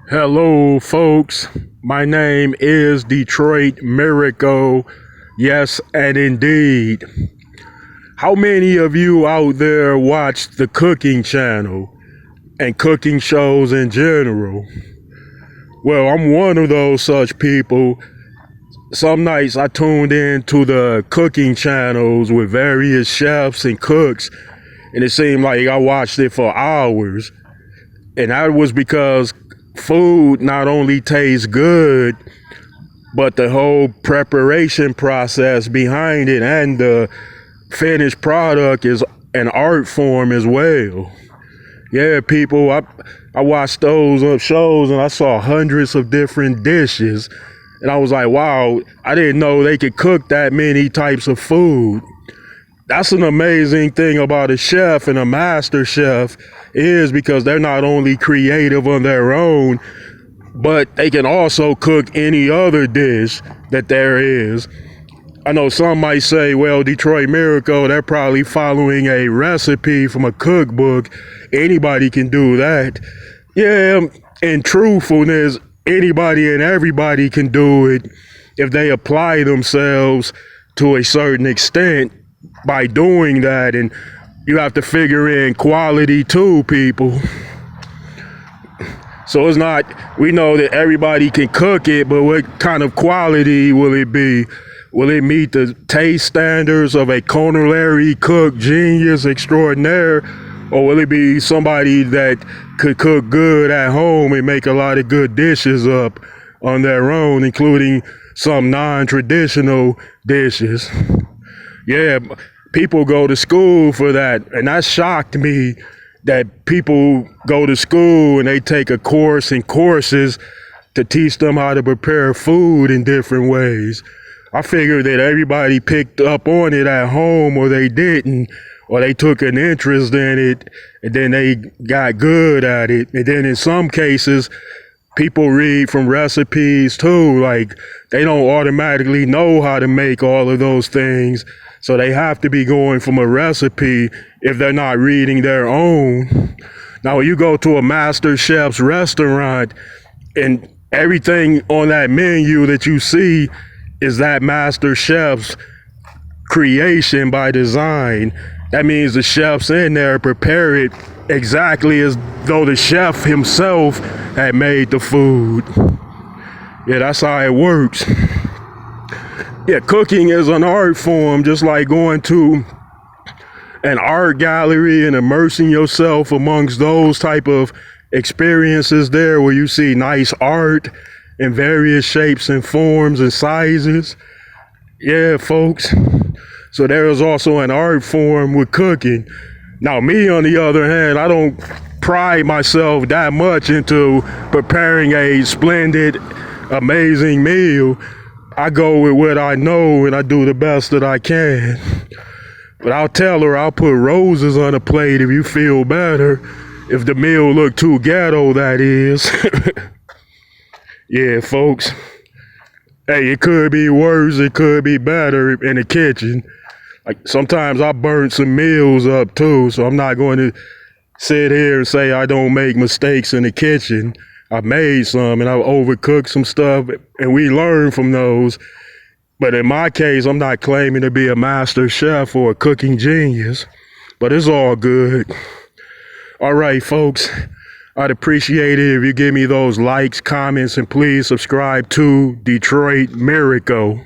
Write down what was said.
Hello, folks. My name is Detroit Miracle. Yes, and indeed. How many of you out there watch the cooking channel and cooking shows in general? Well, I'm one of those such people. Some nights I tuned in to the cooking channels with various chefs and cooks, and it seemed like I watched it for hours. And that was because food not only tastes good, but the whole preparation process behind it and the finished product is an art form as well. Yeah, people, I watched those shows and I saw hundreds of different dishes. And I was like, wow, I didn't know they could cook that many types of food. That's an amazing thing about a chef and a master chef is because they're not only creative on their own, but they can also cook any other dish that there is. I know some might say, well, Detroit Miracle, they're probably following a recipe from a cookbook. Anybody can do that. Yeah, in truthfulness, anybody and everybody can do it if they apply themselves to a certain extent by doing that. And you have to figure in quality too, people. So it's not, we know that everybody can cook it, but what kind of quality will it be? Will it meet the taste standards of a culinary cook genius extraordinaire? Or will it be somebody that could cook good at home and make a lot of good dishes up on their own, including some non-traditional dishes? Yeah, people go to school for that. And that shocked me that people go to school and they take a course and courses to teach them how to prepare food in different ways. I figured that everybody picked up on it at home, or they didn't, or they took an interest in it and then they got good at it. And then in some cases, people read from recipes too. Like, they don't automatically know how to make all of those things. So they have to be going from a recipe if they're not reading their own. Now, when you go to a master chef's restaurant and everything on that menu that you see is that master chef's creation by design, that means the chefs in there prepare it exactly as though the chef himself had made the food. Yeah, that's how it works. Yeah, cooking is an art form, just like going to an art gallery and immersing yourself amongst those type of experiences there where you see nice art in various shapes and forms and sizes. Yeah, folks. So there is also an art form with cooking. Now, me, on the other hand, I don't pride myself that much into preparing a splendid, amazing meal. I go with what I know and I do the best that I can. But I'll tell her I'll put roses on a plate if you feel better. If the meal look too ghetto, that is. Yeah, folks. Hey, it could be worse, it could be better in the kitchen. Like, sometimes I burn some meals up too, so I'm not going to sit here and say I don't make mistakes in the kitchen. I've made some and I've overcooked some stuff, and we learn from those. But in my case, I'm not claiming to be a master chef or a cooking genius, but it's all good. All right, folks, I'd appreciate it if you give me those likes, comments, and please subscribe to Detroit Miracle.